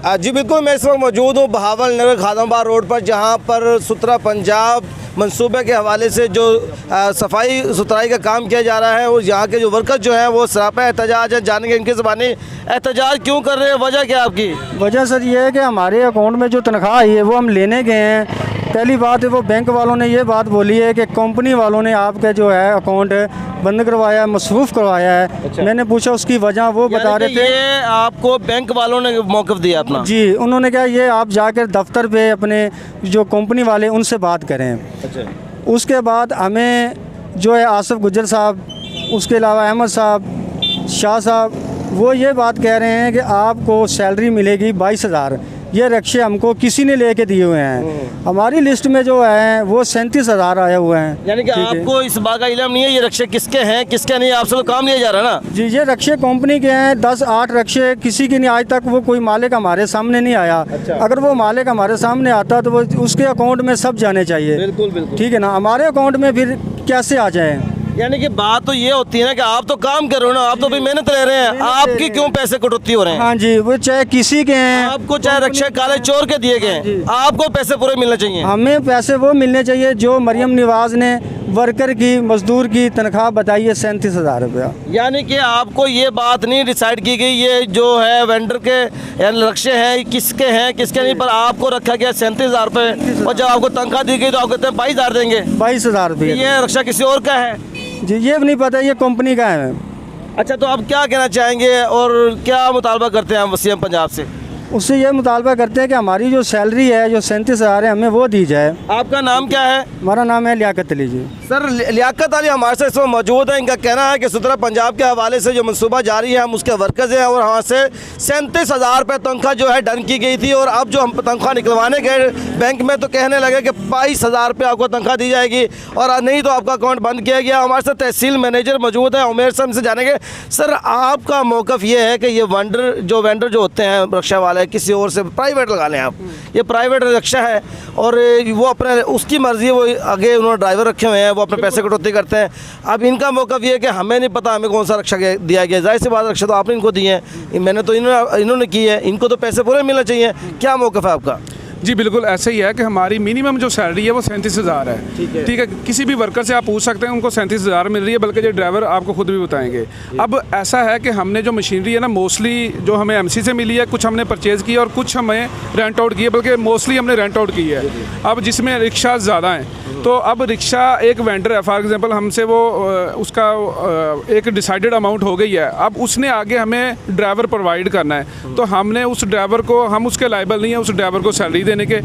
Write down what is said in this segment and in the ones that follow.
जी बिल्कुल, मैं इस वक्त मौजूद हूँ बहावल नगर खादमबाग रोड पर, जहाँ पर सुथरा पंजाब मंसूबे के हवाले से जो सफाई सुथराई का काम किया जा रहा है, और यहाँ के जो वर्कर जो हैं वो सरापा एहतजाज है। जानेंगे इनके ज़बानी एहतजाज क्यों कर रहे हैं, वजह क्या आपकी? वजह सर ये है कि हमारे अकाउंट में जो तनख्वाह आई है वो हम लेने गए हैं। पहली बात है वो बैंक वालों ने ये बात बोली है कि कंपनी वालों ने आपका जो है अकाउंट बंद करवाया है, मसरूफ़ करवाया है। अच्छा। मैंने पूछा उसकी वजह, वो बता रहे थे ये आपको बैंक वालों ने मौक़िफ़ दिया अपना? जी, उन्होंने कहा ये आप जाकर दफ्तर पे अपने जो कंपनी वाले उनसे बात करें। अच्छा। उसके बाद हमें जो है आसिफ गुज्जर साहब, उसके अलावा अहमद साहब, शाह साहब, वो ये बात कह रहे हैं कि आपको सैलरी मिलेगी 22,000। ये रिक्शे हमको किसी ने लेके दिए हुए हैं। हमारी लिस्ट में जो है वो 37,000 आए हुए हैं। यानी कि आपको इस बात का इल्म नहीं है ये रिक्शे किसके हैं किसके नहीं, आपसे तो काम लिया जा रहा है ना? जी, ये रिक्शे कंपनी के हैं। 10-8 रिक्शे, किसी की नहीं आज तक वो कोई मालिक हमारे सामने नहीं आया। अच्छा। अगर वो मालिक हमारे सामने आता तो वो उसके अकाउंट में सब जाने चाहिए। बिल्कुल बिल्कुल, ठीक है ना, हमारे अकाउंट में फिर कैसे आ जाए? यानी कि बात तो ये होती है ना कि आप तो काम कर रहे हो ना, आप तो भी मेहनत ले रहे हैं, आपकी क्यों पैसे कटौती हो रहे हैं? हाँ जी, वो चाहे किसी के हैं, आपको चाहे रिक्शे काले चोर के दिए गए, आपको पैसे पूरे मिलने चाहिए। हमें पैसे वो मिलने चाहिए जो मरियम नवाज ने वर्कर की, मजदूर की तनख्वाह बताई है 37,000 रुपया। यानी कि आपको ये बात नहीं डिसाइड की गई ये जो है वेंडर के रिक्शे हैं किसके हैं किसके नहीं, पर आपको रखा गया 37,000 रुपये, और जब आपको तनख्वाह दी गई तो आप कहते हैं 22,000 देंगे। 22,000 रुपये। ये रिक्शा किसी और का है? जी, ये भी नहीं पता, ये कंपनी का है। अच्छा, तो आप क्या कहना चाहेंगे और क्या मुतालबा करते हैं हम वसीम पंजाब से? उससे ये मुतालबा करते हैं कि हमारी जो सैलरी है जो 37,000 है हमें वो दी जाए। आपका नाम क्या है? हमारा नाम है लियाकत अली जी। सर, लियाकत अली हमारे साथ इस वक्त मौजूद है। इनका कहना है कि सुथरा पंजाब के हवाले से जो मनसूबा जारी है हम उसके वर्कर्स हैं, और वहाँ से 37,000 रुपये तनख्वाह जो है डन की गई थी, और अब जो हम तनख्वाह निकलवाने गए बैंक में तो कहने लगे कि 22,000 रुपये आपको तनख्वाह दी जाएगी, और नहीं तो आपका अकाउंट बंद किया गया। हमारे साथ तहसील मैनेजर मौजूद है उमेर साहब से जानेंगे। सर, आपका मौक़िफ़ ये है कि ये वेंडर जो होते हैं रिक्शा वाले, किसी और से प्राइवेट लगा लें आप, ये प्राइवेट रिक्शा है और वो अपने उसकी मर्ज़ी, वो आगे उन्होंने ड्राइवर रखे हुए हैं, वो अपने पैसे कटौती करते हैं। अब इनका मौक़िफ़ ये है कि हमें नहीं पता हमें कौन सा रिक्शा दिया गया। जाहिर सी बात, रिक्शा तो आपने इनको दिए हैं, मैंने तो इन्होंने की है, इनको तो पैसे पूरे मिलने चाहिए। क्या मौक़िफ़ है आपका? जी बिल्कुल ऐसा ही है कि हमारी मिनिमम जो सैलरी है वो 37,000 है। ठीक है, किसी भी वर्कर से आप पूछ सकते हैं, उनको 37,000 मिल रही है, बल्कि जो ड्राइवर आपको खुद भी बताएंगे। अब ऐसा है कि हमने जो मशीनरी है ना, मोस्टली जो हमें एमसी से मिली है, कुछ हमने परचेज़ की है और कुछ हमें रेंट आउट की है, बल्कि मोस्टली हमने रेंट आउट की है। अब जिसमें रिक्शा ज़्यादा हैं, तो अब रिक्शा एक वेंडर है, फॉर एग्जांपल हमसे वो उसका एक डिसाइडेड अमाउंट हो गई है, अब उसने आगे हमें ड्राइवर प्रोवाइड करना है, तो हमने उस ड्राइवर को, हम उसके लायबल नहीं है उस ड्राइवर को सैलरी देने के,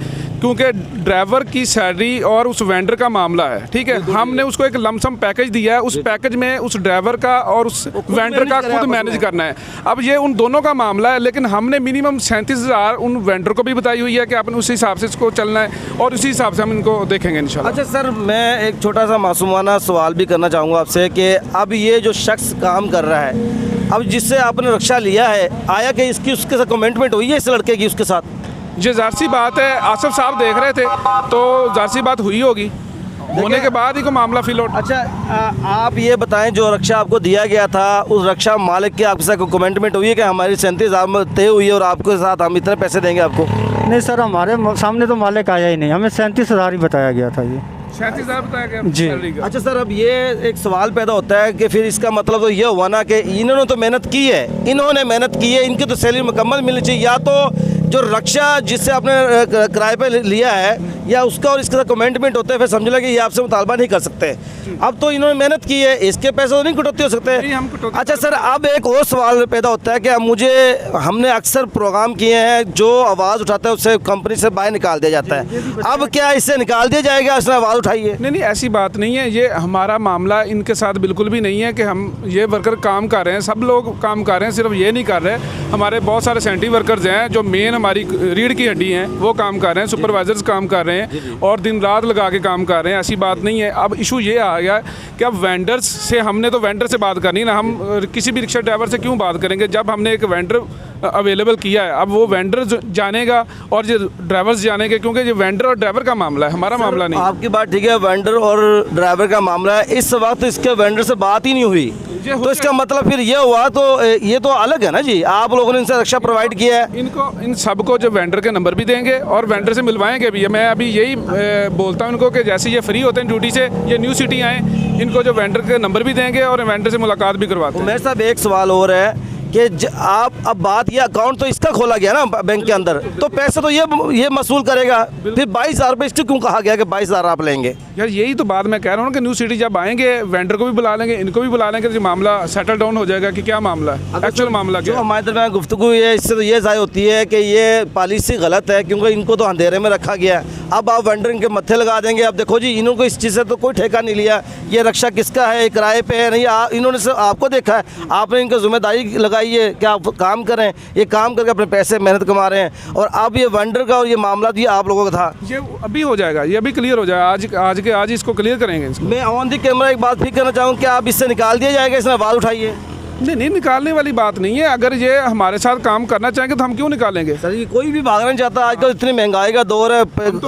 क्योंकि ड्राइवर की सैलरी और उस वेंडर का मामला है। ठीक है, हमने उसको एक लमसम पैकेज दिया है, उस पैकेज में उस ड्राइवर का और उस वेंडर का खुद मैनेज करना है। अब ये उन दोनों का मामला है, लेकिन हमने मिनिमम 37,000 उन वेंडर को भी बताई हुई है कि अपन उसी हिसाब से इसको चलना है, और उसी हिसाब से हम इनको देखेंगे इंशाल्लाह। अच्छा सर, मैं एक छोटा सा मासूमाना सवाल भी करना चाहूँगा आपसे कि अब ये जो शख्स काम कर रहा है, अब जिससे आपने रिक्शा लिया है, आया कि इसकी उसके साथ कमिटमेंट हुई है इस लड़के की उसके साथ? ये ज़ाहिर सी बात है, आसिफ साहब देख रहे थे तो ज़ाहिर सी बात हुई होगी, होने के बाद ही को मामला फिल आउट। अच्छा, आप ये बताएं, जो रक्षा आपको दिया गया था उस रक्षा मालिक के आपके साथ कोई कमिटमेंट हुई है कि हमारी 37,000 में तय हुई है और आपके साथ हम इतने पैसे देंगे आपको? नहीं सर, हमारे सामने तो मालिक आया ही नहीं, हमें 37,000 ही बताया गया था। ये 37,000 बताया गया जी। अच्छा सर, अब ये एक सवाल पैदा होता है कि फिर इसका मतलब तो ये हुआ ना कि इन्होंने तो मेहनत की है, इनकी तो सैलरी मुकम्मल मिलनी चाहिए, या तो जो रक्षा जिससे आपने किराए पे लिया है या उसका और इसके साथ कमेंटमेंट होते हैं, फिर समझ लें कि ये आपसे मुतालबा नहीं कर सकते। अब तो इन्होंने मेहनत की है, इसके पैसे तो नहीं कटौती हो सकते। अच्छा सर, अब एक और सवाल पैदा होता है कि हमने अक्सर प्रोग्राम किए हैं, जो आवाज़ उठाता है उससे कंपनी से बाहर निकाल दिया जाता है, अब क्या इससे निकाल दिया जाएगा? इसने आवाज़ उठाई है। नहीं, ऐसी बात नहीं है, ये हमारा मामला इनके साथ बिल्कुल भी नहीं है कि हम ये वर्कर काम कर रहे हैं, सब लोग काम कर रहे हैं, सिर्फ ये नहीं कर रहे। हमारे बहुत सारे सेंट्री वर्कर्स हैं जो मेन हमारी रीढ़ की हड्डी हैं, वो काम कर रहे हैं, सुपरवाइजर्स काम कर रहे हैं और दिन रात लगा के काम कर रहे हैं, ऐसी बात नहीं है। अब इशू ये आ गया कि अब वेंडर्स से, हमने तो वेंडर से बात करनी ना, हम किसी भी रिक्शा ड्राइवर से क्यों बात करेंगे जब हमने एक वेंडर अवेलेबल किया है। अब वो वेंडर जानेगा और ये ड्राइवर्स जानेंगे, क्योंकि ये वेंडर और ड्राइवर का मामला है, हमारा मामला नहीं। आपकी बात ठीक है, वेंडर और ड्राइवर का मामला है, इस वक्त इसके वेंडर से बात ही नहीं हुई, तो इसका मतलब फिर ये हुआ, तो ये तो अलग है ना जी, आप लोगों ने इनसे रक्षा प्रोवाइड किया है। इनको इन सबको जो वेंडर के नंबर भी देंगे और वेंडर से मिलवाएंगे भी। मैं अभी यही बोलता हूँ इनको कि जैसे ये फ्री होते हैं ड्यूटी से, ये न्यू सिटी आए, इनको जो वेंडर के नंबर भी देंगे और वेंडर से मुलाकात भी करवाते हैं। मेरे साहब एक सवाल और है कि आप अब बात ये अकाउंट तो इसका खोला गया ना बैंक के अंदर, तो पैसे तो ये मसूल करेगा, फिर 22,000 रुपये इसको क्यों कहा गया कि 22,000 आप लेंगे? यार यही तो बात मैं कह रहा हूँ कि न्यू सिटी जब आएंगे वेंडर को भी बुला लेंगे, इनको भी बुला लेंगे, तो मामला सेटल डाउन हो जाएगा कि क्या मामला है, एक्चुअल मामला जो क्या है। हमारे दरमियान गुफ्तगू है इससे तो ये ज़ाहिर होती है कि ये पॉलिसी गलत है, क्योंकि इनको तो अंधेरे में रखा गया है। अब आप वेंडर इनके मत्थे लगा देंगे। अब देखो जी, इन्होंने इस चीज़ से तो कोई ठेका नहीं लिया, ये रक्षा किसका है, किराए पे है नहीं, इन्होंने सिर्फ आपको देखा है, आपने इनकी जिम्मेदारी लगाई है कि आप काम करें, ये काम करके अपने पैसे मेहनत कमा रहे हैं। और अब ये वेंडर का और ये मामला भी आप लोगों का था, ये अभी हो जाएगा, ये अभी क्लियर हो जाएगा, आज के आज इसको क्लियर करेंगे इसको। मैं ऑन दी कैमरा एक बात फिर करना चाहूँ कि आप इससे निकाल दिया जाएगा, इसने आवाज़ उठाइए। नहीं, निकालने वाली बात नहीं है। अगर ये हमारे साथ काम करना चाहेंगे तो हम क्यों निकालेंगे? सर ये कोई भी भागना नहीं चाहता, आजकल इतनी महंगाई का दौर है,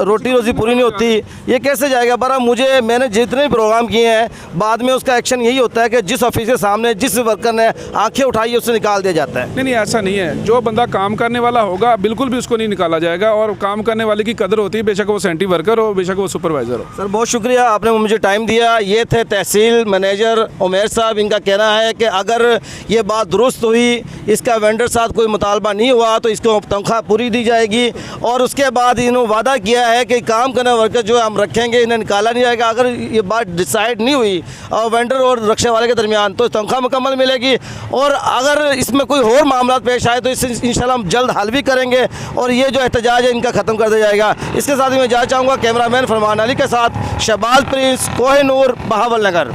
रोटी रोजी पूरी नहीं होती, ये कैसे जाएगा? पर मैंने जितने प्रोग्राम किए हैं, बाद में उसका एक्शन यही होता है कि जिस ऑफिस के सामने जिस वर्कर ने आंखें उठाई है उससे निकाल दिया जाता है। नहीं, ऐसा नहीं है। जो बंदा काम करने वाला होगा बिल्कुल भी उसको नहीं निकाला जाएगा, और काम करने वाले की कदर होती है, बेशक वो सेंटी वर्कर हो, बेशक वो सुपरवाइजर हो। सर बहुत शुक्रिया, आपने मुझे टाइम दिया। ये थे तहसील मैनेजर उमेर साहब। इनका कहना है कि अगर ये बात दुरुस्त हुई, इसका वेंडर साथ कोई मुतालबा नहीं हुआ तो इसको तनख्वाह पूरी दी जाएगी। और उसके बाद इन्होंने वादा किया है कि काम करने वर्कर जो है हम रखेंगे, इन्हें निकाला नहीं जाएगा। अगर ये बात डिसाइड नहीं हुई और वेंडर और रक्षा वाले के दरमियान, तो तनख्वाह मुकम्मल मिलेगी। और अगर इसमें कोई और मामला पेश आए तो इसे इंशाल्लाह हम जल्द हल भी करेंगे और ये जो एहतजाज है इनका ख़त्म कर दिया जाएगा। इसके साथ ही मैं जाना चाहूँगा कैमरामैन फरमान अली के साथ शहबाज प्रिंस, कोहिनूर, बहावल नगर।